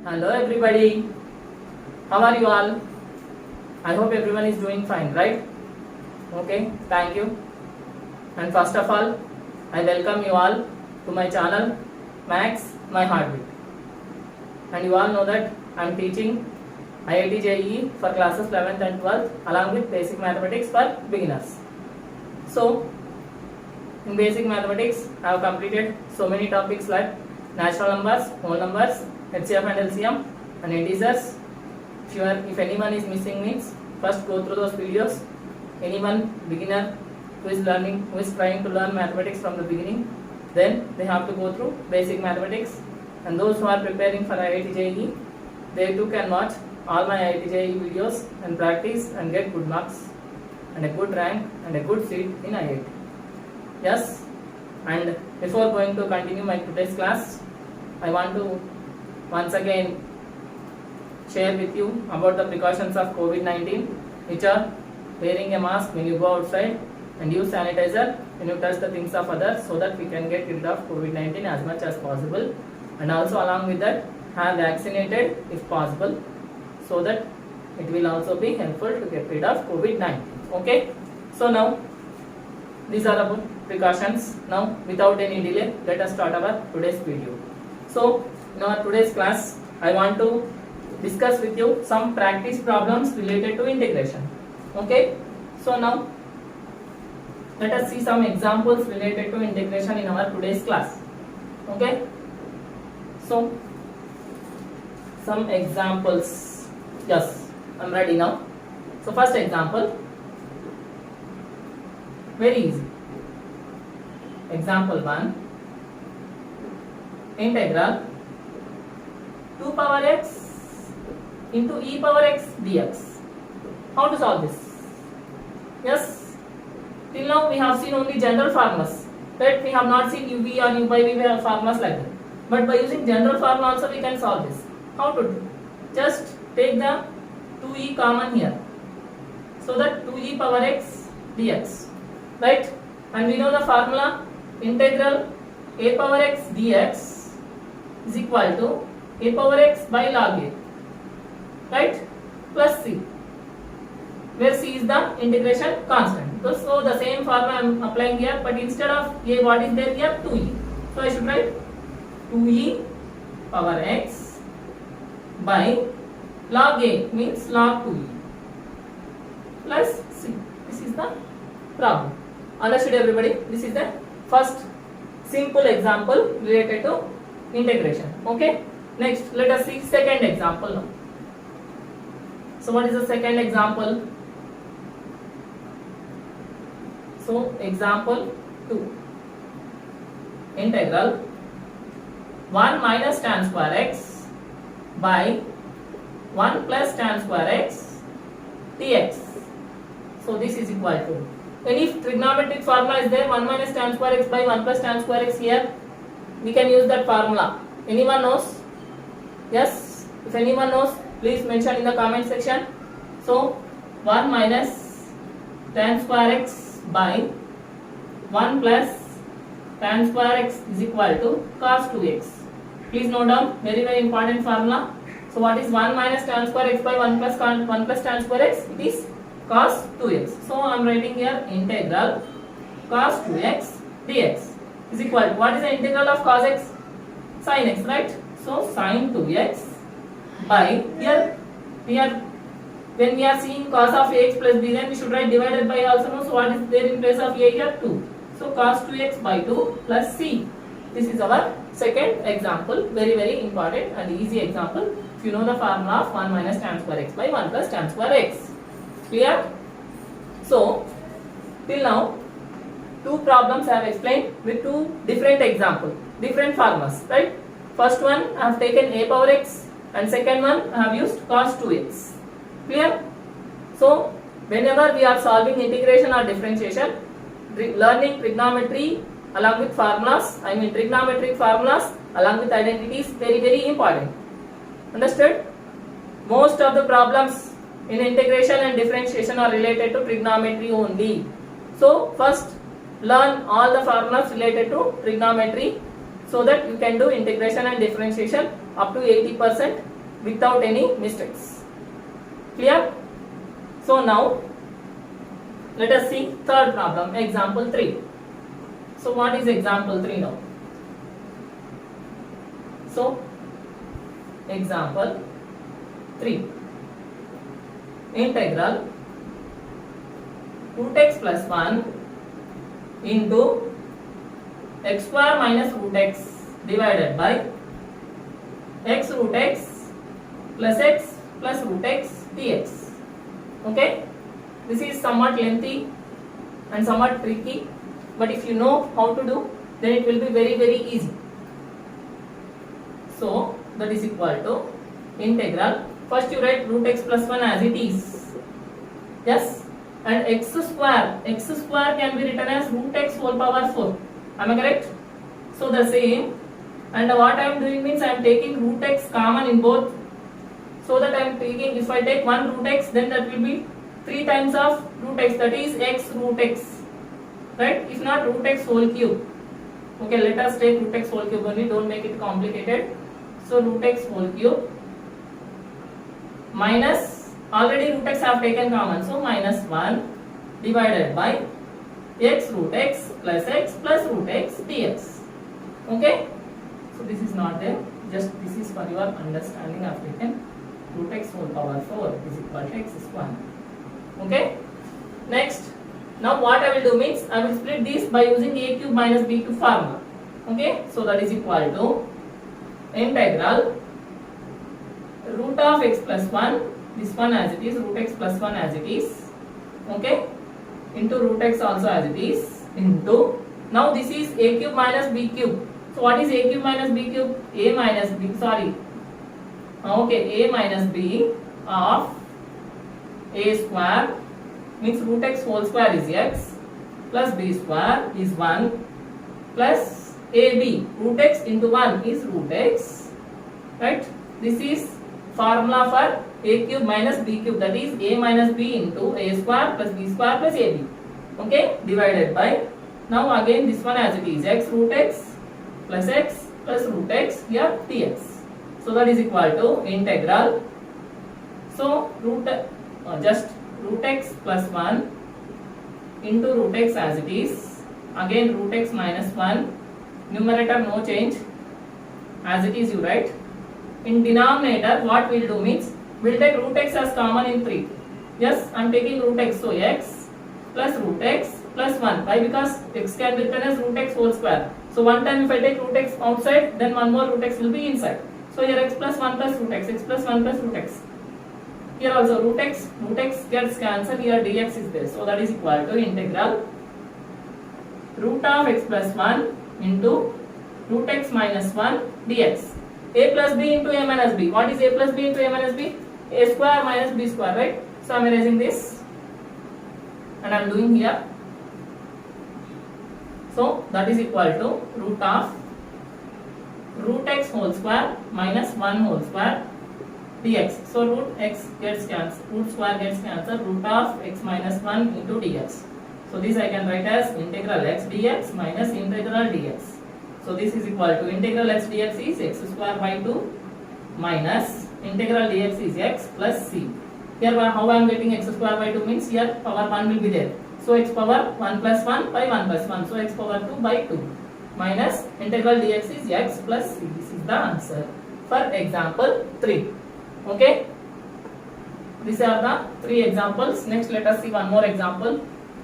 Hello everybody, how are you all? I hope everyone is doing fine, right? Okay, thank you. And first of all, I welcome you all to my channel Max My Heartbeat. And you all know that I am teaching IIT JEE for classes 11th and 12th along with basic mathematics for beginners. So, in basic mathematics, I have completed so many topics like natural numbers, whole numbers, HCF and LCM, and integers. If anyone is missing means first go through those videos. Anyone beginner who is trying to learn mathematics from the beginning, then they have to go through basic mathematics. And those who are preparing for IIT JEE, they too can watch all my IIT JEE videos and practice and get good marks and a good rank and a good seat in IIT. Yes, and before going to continue my today's class, I want to once again share with you about the precautions of COVID-19, which are wearing a mask when you go outside and use sanitizer when you touch the things of others, so that we can get rid of COVID-19 as much as possible, and also along with that have vaccinated if possible, so that it will also be helpful to get rid of COVID-19. Okay, so now these are about precautions. Now without any delay, let us start our today's video. So in our today's class, I want to discuss with you some practice problems related to integration. Okay, so now let us see some examples related to integration in our today's class. Okay, so some examples. Yes, I'm ready now. So first example, very easy. Example 1, integral 2 power x into e power x dx. How to solve this? Yes, till now we have seen only general formulas, right? We have not seen u v and u by v have formulas like that. But by using general formula also we can solve this. How to do? Just take the 2e common here, so that 2e power x dx, right? And we know the formula, integral a power x dx is equal to a power x by log a, right, plus c, where c is the integration constant. So the same formula I am applying here, but instead of a, what is there here? 2e. So I should write 2e power x by log a, means log 2e, plus c. This is the problem. Understood everybody? This is the first simple example related to integration. Okay, next let us see second example now. So what is the second example? So example 2, integral 1 minus tan square x by 1 plus tan square x dx. So this is equal to, any trigonometric formula is there, 1 minus tan square x by 1 plus tan square x here, we can use that formula. Anyone knows? Yes, if anyone knows, please mention in the comment section. So 1 minus tan square x by 1 plus tan square x is equal to cos 2x. Please note down, very very important formula. So what is 1 minus tan square x by 1 plus tan square x? It is cos 2x. So I am writing here integral cos 2x dx is equal to, what is the integral of cos x? Sin x, right? So sin 2x by, here when we are seeing cos of ax plus b, then we should write divided by also. No, so what is there in place of a here? 2. So cos 2x by 2 plus c. This is our second example, very very important and easy example. If you know the formula of 1 minus tan square x by 1 plus tan square x. Clear? So till now 2 problems I have explained with 2 different examples, different formulas, right? First one I have taken a power x and second one I have used cos 2x. Clear? So whenever we are solving integration or differentiation, learning trigonometry along with formulas, trigonometric formulas along with identities, very very important. Understood? Most of the problems in integration and differentiation are related to trigonometry only. So first learn all the formulas related to trigonometry so that you can do integration and differentiation up to 80% without any mistakes. Clear? So now let us see third problem, example 3. So what is example 3 now? So example 3, integral root x plus 1 into x square minus root x divided by x root x plus root x dx. Okay, this is somewhat lengthy and somewhat tricky, but if you know how to do, then it will be very easy. So that is equal to integral, first you write root x plus 1 as it is, yes, and x square can be written as root x whole power 4. Am I correct? So the same, and what I am doing means I am taking root x common in both, so that I am taking, if I take one root x, then that will be 3 times of root x, that is x root x, right? If not, root x whole cube. Okay, let us take root x whole cube only, don't make it complicated. So root x whole cube minus, already root x have taken common, so minus 1 divided by x root x plus root x dx. Okay, so this is not there, just this is for your understanding. I've taken root x whole power 4 is equal to x square. Okay, next, now what I will do means I will split this by using a cube minus b cube formula. Okay, so that is equal to integral root of x plus 1, this one as it is, root x plus 1 as it is, okay, into root x also as it is, into, now this is a cube minus b cube. So what is a cube minus b cube? A minus b, sorry, okay, a minus b of a square means root x whole square is x plus b square is 1 plus ab, root x into 1 is root x, right? This is formula for a cube minus b cube, that is a minus b into a square plus b square plus ab, okay, divided by, now again this one as it is, x root x plus root x here dx. So that is equal to integral, so just root x plus 1 into root x as it is, again root x minus 1, numerator no change, as it is you write. In denominator what we will do means, we will take root x as common in 3. Yes, I am taking root x, so x plus root x plus 1. Why? Because x can be written as root x whole square. So one time if I take root x outside, then one more root x will be inside. So here x plus 1 plus root x plus 1 plus root x. Here also root x gets cancelled, here dx is there. So that is equal to integral root of x plus 1 into root x minus 1 dx. A plus b into a minus b. What is a plus b into a minus b? A square minus b square, right? So I am erasing this and I am doing here. So that is equal to root of root x whole square minus 1 whole square dx. So root x gets cancelled, root square gets cancelled, root of x minus 1 into dx. So this I can write as integral x dx minus integral dx. So this is equal to integral x dx is x square by 2 minus integral dx is x plus c. Here how I am getting x square by 2 means here power 1 will be there. So x power 1 plus 1 by 1 plus 1. So x power 2 by 2 minus integral dx is x plus c. This is the answer for example 3. Okay. These are the 3 examples. Next let us see one more example.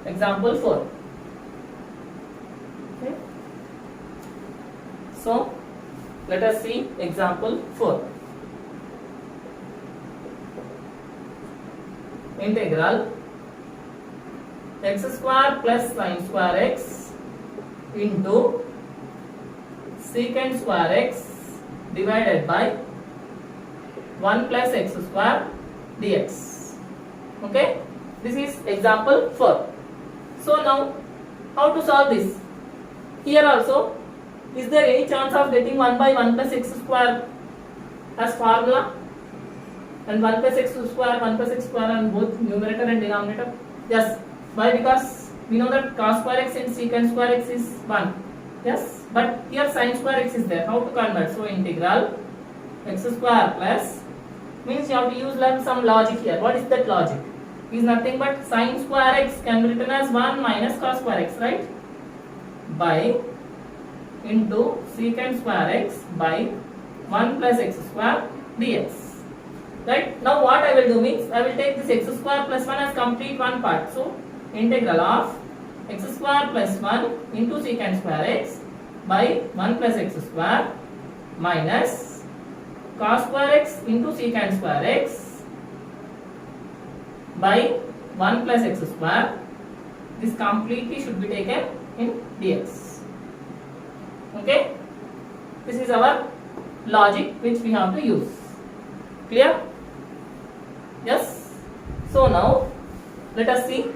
Example 4. Okay. So let us see example 4. Integral x square plus sin square x into secant square x divided by 1 plus x square dx. Okay, this is example 4. So now how to solve this? Here also, is there any chance of getting 1 by 1 plus x square as formula? And 1 plus x square, 1 plus x square on both numerator and denominator? Yes. Why? Because we know that cos square x and secant square x is 1. Yes. But here sin square x is there. How to convert? So integral x square plus means you have to learn some logic here. What is that logic? Is nothing but sin square x can be written as 1 minus cos square x, right? By into secant square x by 1 plus x square dx. Right? Now what I will do means I will take this x square plus 1 as complete one part. So integral of x square plus 1 into secant square x by 1 plus x square minus cos square x into secant square x by 1 plus x square. This completely should be taken in dx. Okay? This is our logic which we have to use. Clear? Yes? So now let us see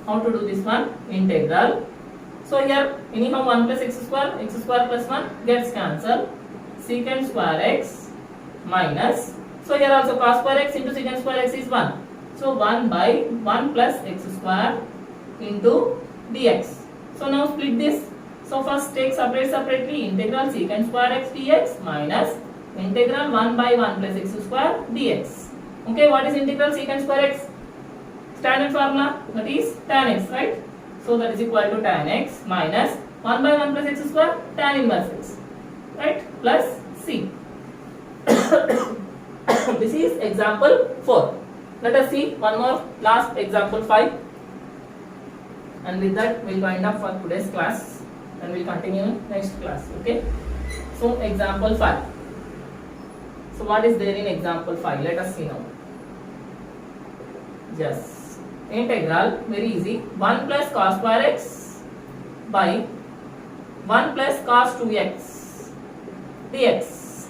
how to do this one. Integral. So here anyhow 1 plus x square plus 1 gets cancelled. Secant square x minus, so here also cos square x into secant square x is 1. So 1 by 1 plus x square into dx. So now split this. So first take separately integral secant square x dx minus integral 1 by 1 plus x square dx. Okay, what is integral secant square x? Standard formula, that is tan x, right? So that is equal to tan x minus 1 by 1 plus x square tan inverse x, right? Plus c. This is example 4. Let us see one more last example 5, and with that we will wind up for today's class and we will continue in next class. Okay, so example 5. So what is there in example 5? Let us see now. Yes, integral, very easy, 1 plus cos square x by 1 plus cos 2x dx.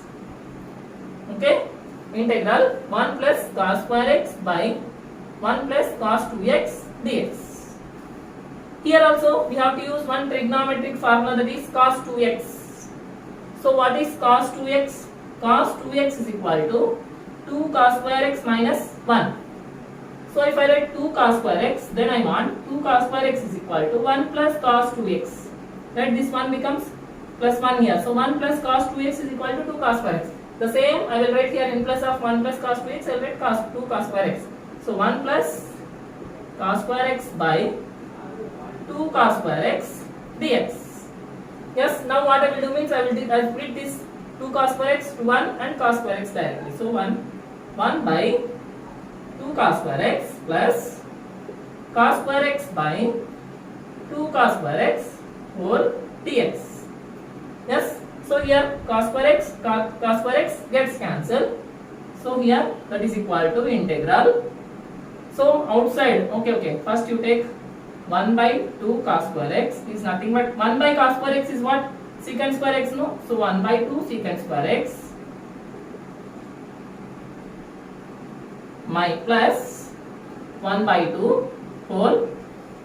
Okay, integral 1 plus cos square x by 1 plus cos 2x dx. Here also we have to use one trigonometric formula, that is cos 2x. So what is cos 2x? Cos 2x is equal to 2 cos square x minus 1. So if I write 2 cos square x, then I want 2 cos square x is equal to 1 plus cos 2x. Right, this one becomes plus 1 here. So 1 plus cos 2x is equal to 2 cos square x. The same I will write here in place of 1 plus cos 2x, I will write 2 cos square x. So 1 plus cos square x by 2 cos square x dx. Yes, now what I will do means I will split this 2 cos square x to 1 and cos square x directly. So 1 by 2 cos square x plus cos square x by 2 cos square x whole dx. Yes, so here cos square x gets cancelled. So here that is equal to integral. So outside, okay, first you take 1 by 2 cos square x is nothing but 1 by cos square x is what? Secant square x, no? So 1 by 2 secant square x my plus 1 by 2 whole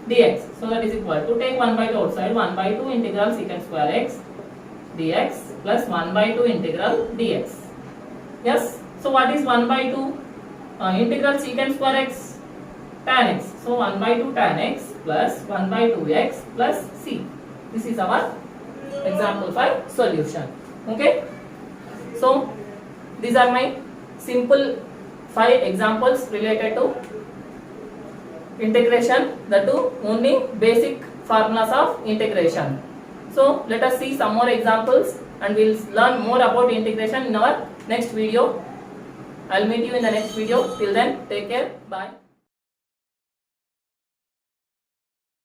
dx. So that is equal to, take 1 by 2 outside, 1 by 2 integral secant square x dx plus 1 by 2 integral dx. Yes, so what is 1 by 2? Integral secant square x tan x. So 1 by 2 tan x plus 1 by 2x plus c. This is our example 5 solution. Okay, so these are my simple 5 examples related to integration, that too only basic formulas of integration. So let us see some more examples and we will learn more about integration in our next video. I will meet you in the next video. Till then, take care. Bye.